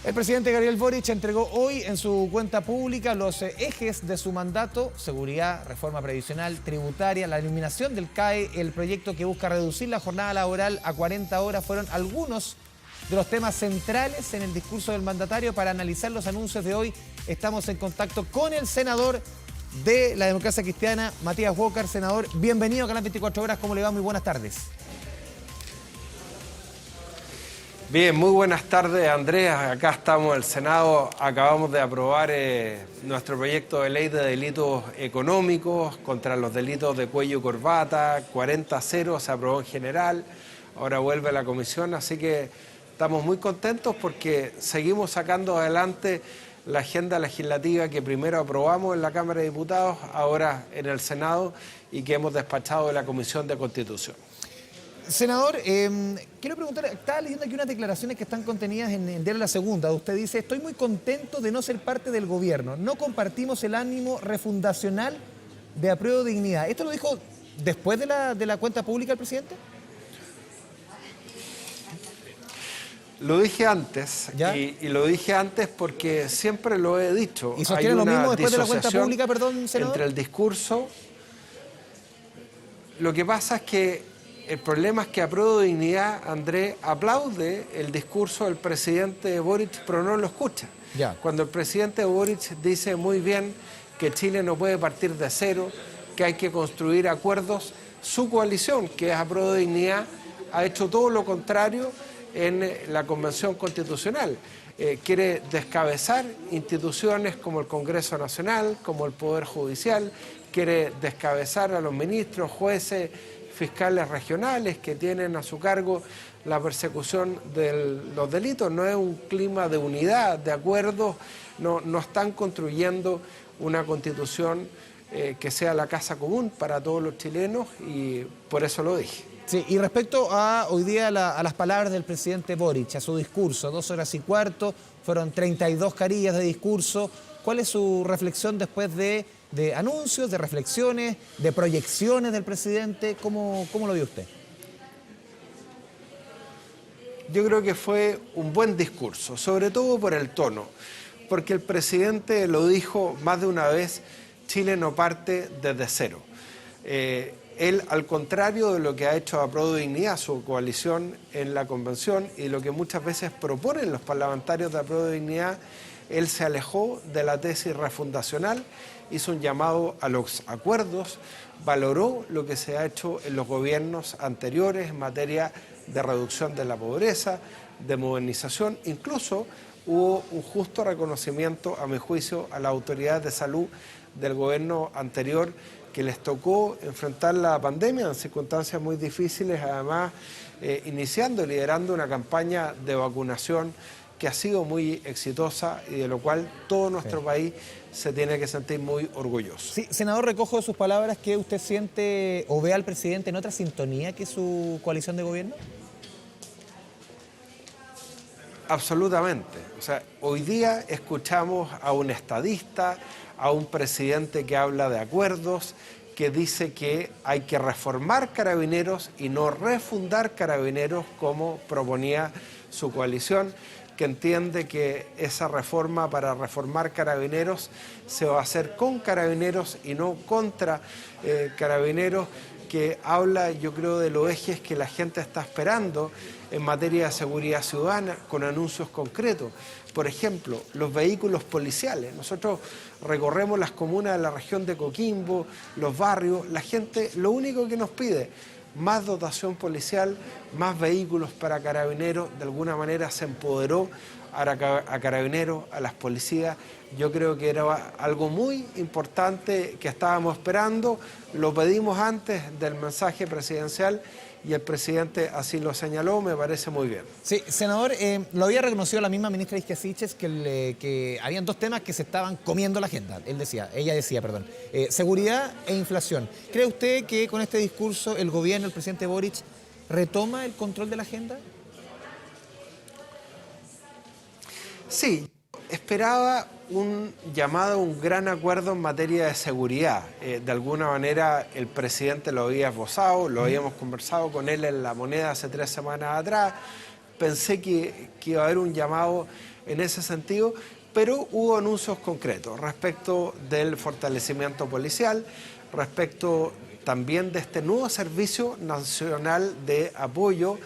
El presidente Gabriel Boric entregó hoy en su cuenta pública los ejes de su mandato: seguridad, reforma previsional, tributaria, la eliminación del CAE, el proyecto que busca reducir la jornada laboral a 40 horas. Fueron algunos de los temas centrales en el discurso del mandatario. Para analizar los anuncios de hoy, estamos en contacto con el senador de la Democracia Cristiana, Matías Walker. Senador, bienvenido a Canal 24 Horas. ¿Cómo le va? Muy buenas tardes. Bien, muy buenas tardes, Andrés. Acá estamos en el Senado, acabamos de aprobar nuestro proyecto de ley de delitos económicos contra los delitos de cuello y corbata. 40-0 se aprobó en general, ahora vuelve a la comisión, así que estamos muy contentos porque seguimos sacando adelante la agenda legislativa que primero aprobamos en la Cámara de Diputados, ahora en el Senado, y que hemos despachado de la Comisión de Constitución. Senador, quiero preguntar, estaba leyendo aquí unas declaraciones que están contenidas en el diario La Segunda. Usted dice: estoy muy contento de no ser parte del gobierno, no compartimos el ánimo refundacional de Apruebo Dignidad. ¿Esto lo dijo después de la cuenta pública del presidente? Lo dije antes, y lo dije antes porque siempre lo he dicho. ¿Y sostiene lo mismo después de la cuenta pública, perdón, senador? Entre el discurso, lo que pasa es que el problema es que Apruebo Dignidad, Andrés, aplaude el discurso del presidente Boric, pero no lo escucha. Ya. Cuando el presidente Boric dice muy bien que Chile no puede partir de cero, que hay que construir acuerdos, su coalición, que es Apruebo Dignidad, ha hecho todo lo contrario en la Convención Constitucional. Quiere descabezar instituciones como el Congreso Nacional, como el Poder Judicial, quiere descabezar a los ministros, jueces, fiscales regionales que tienen a su cargo la persecución de los delitos. No es un clima de unidad, de acuerdos, no están construyendo una constitución que sea la casa común para todos los chilenos, y por eso lo dije. Sí, y respecto a hoy día a las palabras del presidente Boric, a su discurso, 2 horas y cuarto, fueron 32 carillas de discurso. ¿Cuál es su reflexión después de anuncios, de reflexiones, de proyecciones del presidente? ¿Cómo lo vio usted? Yo creo que fue un buen discurso, sobre todo por el tono, porque el presidente lo dijo más de una vez: Chile no parte desde cero. Él, al contrario de lo que ha hecho Apruebo Dignidad, su coalición en la convención, y lo que muchas veces proponen los parlamentarios de Apruebo Dignidad, él se alejó de la tesis refundacional, hizo un llamado a los acuerdos, valoró lo que se ha hecho en los gobiernos anteriores en materia de reducción de la pobreza, de modernización. Incluso hubo un justo reconocimiento, a mi juicio, a la autoridad de salud del gobierno anterior, que les tocó enfrentar la pandemia en circunstancias muy difíciles, además iniciando y liderando una campaña de vacunación que ha sido muy exitosa y de lo cual todo nuestro país se tiene que sentir muy orgulloso. Sí, senador, recojo de sus palabras que usted siente o ve al presidente en otra sintonía que su coalición de gobierno. Absolutamente. O sea, hoy día escuchamos a un estadista, a un presidente que habla de acuerdos, que dice que hay que reformar Carabineros y no refundar Carabineros como proponía su coalición, que entiende que esa reforma para reformar Carabineros se va a hacer con Carabineros y no contra Carabineros, que habla, yo creo, de los ejes que la gente está esperando en materia de seguridad ciudadana, con anuncios concretos. Por ejemplo, los vehículos policiales. Nosotros recorremos las comunas de la región de Coquimbo, los barrios. La gente lo único que nos pide: más dotación policial, más vehículos para Carabineros. De alguna manera se empoderó a Carabineros, a las policías. Yo creo que era algo muy importante que estábamos esperando. Lo pedimos antes del mensaje presidencial y el presidente así lo señaló. Me parece muy bien. Sí, senador, lo había reconocido la misma ministra Isquiasiches que habían 2 temas que se estaban comiendo la agenda. Ella decía, seguridad e inflación. ¿Cree usted que con este discurso el gobierno, el presidente Boric, retoma el control de la agenda? Sí, esperaba un llamado a un gran acuerdo en materia de seguridad. De alguna manera el presidente lo había esbozado, lo habíamos conversado con él en La Moneda hace 3 semanas atrás. Pensé que iba a haber un llamado en ese sentido, pero hubo anuncios concretos respecto del fortalecimiento policial, respecto también de este nuevo Servicio Nacional de Apoyo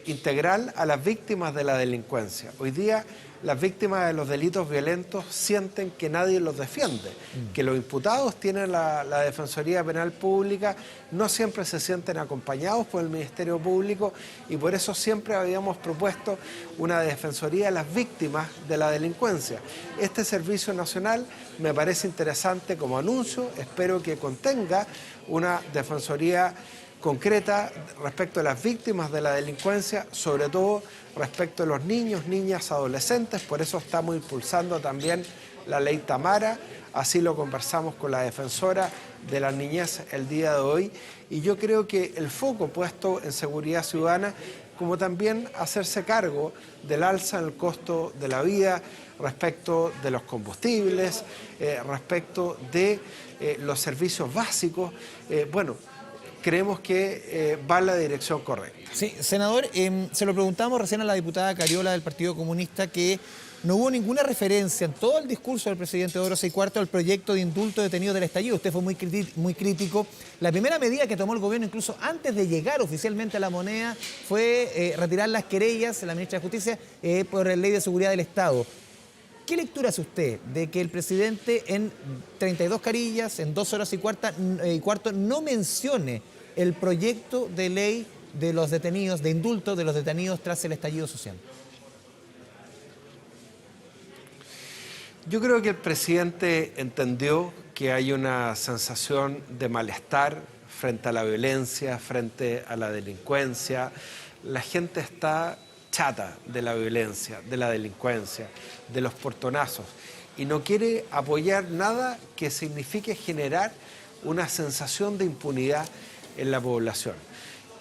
integral a las víctimas de la delincuencia. Hoy día las víctimas de los delitos violentos sienten que nadie los defiende, que los imputados tienen la Defensoría Penal Pública, no siempre se sienten acompañados por el Ministerio Público y por eso siempre habíamos propuesto una Defensoría de las víctimas de la delincuencia. Este Servicio Nacional me parece interesante como anuncio, espero que contenga una Defensoría concreta respecto a las víctimas de la delincuencia, sobre todo respecto a los niños, niñas, adolescentes. Por eso estamos impulsando también la ley Tamara, así lo conversamos con la defensora de la niñez el día de hoy, y yo creo que el foco puesto en seguridad ciudadana, como también hacerse cargo del alza en el costo de la vida, respecto de los combustibles, respecto de los servicios básicos, creemos que va en la dirección correcta. Sí, senador, se lo preguntamos recién a la diputada Cariola del Partido Comunista que no hubo ninguna referencia en todo el discurso del presidente Pedro Cuarto al proyecto de indulto de detenidos del estallido. Usted fue muy crítico. La primera medida que tomó el gobierno, incluso antes de llegar oficialmente a la moneda, fue retirar las querellas de la ministra de Justicia por la Ley de Seguridad del Estado. ¿Qué lectura hace usted de que el presidente en 32 carillas, en 2 horas y cuarto, no mencione el proyecto de ley de los detenidos, de indulto de los detenidos tras el estallido social? Yo creo que el presidente entendió que hay una sensación de malestar frente a la violencia, frente a la delincuencia. La gente está chata de la violencia, de la delincuencia, de los portonazos, y no quiere apoyar nada que signifique generar una sensación de impunidad en la población.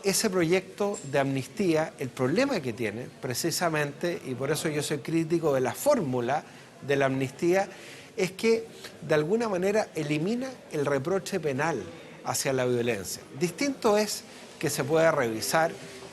Ese proyecto de amnistía, el problema que tiene precisamente, y por eso yo soy crítico de la fórmula de la amnistía, es que de alguna manera elimina el reproche penal hacia la violencia. Distinto es que se pueda revisar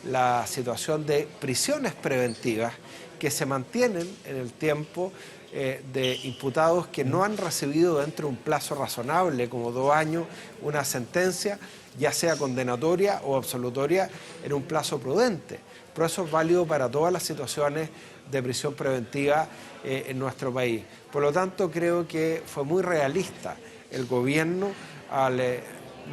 la situación de prisiones preventivas que se mantienen en el tiempo de imputados que no han recibido dentro de un plazo razonable, como 2 años, una sentencia, ya sea condenatoria o absolutoria, en un plazo prudente. Pero eso es válido para todas las situaciones de prisión preventiva en nuestro país. Por lo tanto, creo que fue muy realista el gobierno al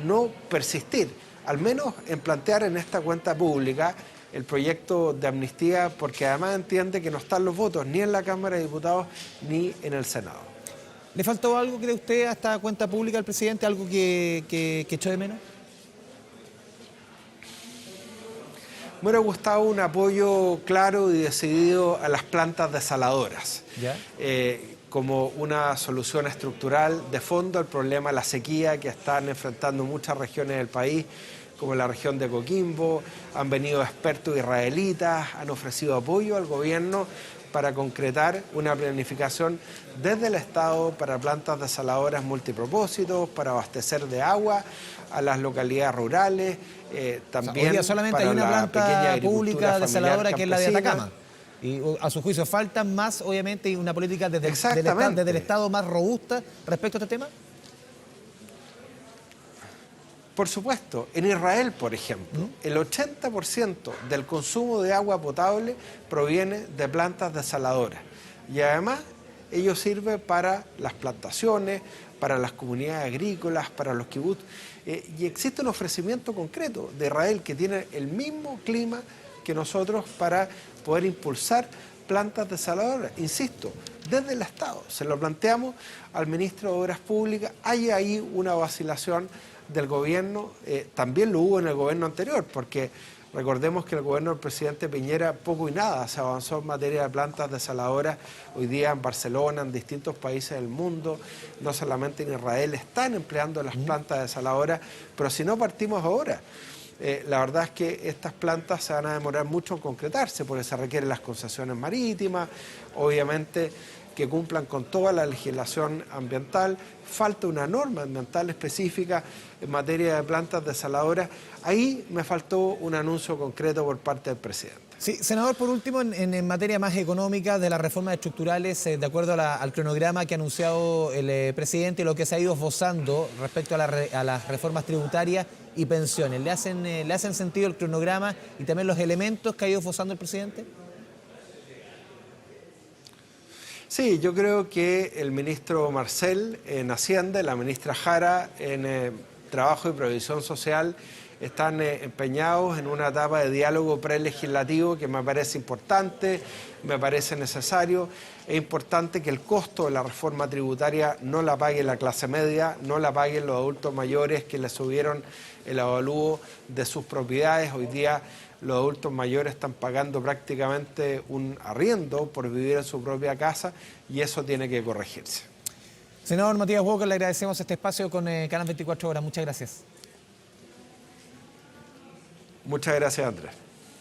no persistir, al menos en plantear en esta cuenta pública el proyecto de amnistía, porque además entiende que no están los votos ni en la Cámara de Diputados ni en el Senado. ¿Le faltó algo, cree usted, a esta cuenta pública del presidente, algo que echó de menos? Me hubiera gustado un apoyo claro y decidido a las plantas desaladoras, como una solución estructural de fondo al problema de la sequía que están enfrentando muchas regiones del país, como la región de Coquimbo. Han venido expertos israelitas, han ofrecido apoyo al gobierno para concretar una planificación desde el Estado para plantas desaladoras multipropósitos, para abastecer de agua a las localidades rurales, también hoy día solamente para hay una la planta pública desaladora que es la de Atacama. Y a su juicio faltan más, obviamente, y una política desde el Estado más robusta respecto a este tema. Por supuesto, en Israel, por ejemplo, el 80% del consumo de agua potable proviene de plantas desaladoras. Y además, ello sirve para las plantaciones, para las comunidades agrícolas, para los kibutz. Y existe un ofrecimiento concreto de Israel que tiene el mismo clima que nosotros para poder impulsar plantas desaladoras. Insisto, desde el Estado. Se lo planteamos al ministro de Obras Públicas. Hay ahí una vacilación del gobierno, también lo hubo en el gobierno anterior, porque recordemos que el gobierno del presidente Piñera poco y nada se avanzó en materia de plantas desaladoras. Hoy día en Barcelona, en distintos países del mundo, no solamente en Israel, están empleando las plantas desaladoras, pero si no partimos ahora, la verdad es que estas plantas se van a demorar mucho en concretarse, porque se requieren las concesiones marítimas, obviamente que cumplan con toda la legislación ambiental, falta una norma ambiental específica en materia de plantas desaladoras. Ahí me faltó un anuncio concreto por parte del presidente. Sí, senador, por último, en materia más económica de las reformas estructurales, de acuerdo al cronograma que ha anunciado el presidente y lo que se ha ido esbozando respecto a las reformas tributarias y pensiones, ¿le hacen sentido el cronograma y también los elementos que ha ido esbozando el presidente? Sí, yo creo que el ministro Marcel en Hacienda y la ministra Jara en Trabajo y Previsión Social están empeñados en una etapa de diálogo prelegislativo que me parece importante, me parece necesario. Es importante que el costo de la reforma tributaria no la pague la clase media, no la paguen los adultos mayores que le subieron el avalúo de sus propiedades. Hoy día los adultos mayores están pagando prácticamente un arriendo por vivir en su propia casa y eso tiene que corregirse. Senador Matías Walker, le agradecemos este espacio con Canal 24 Horas. Muchas gracias. Muchas gracias, Andrés.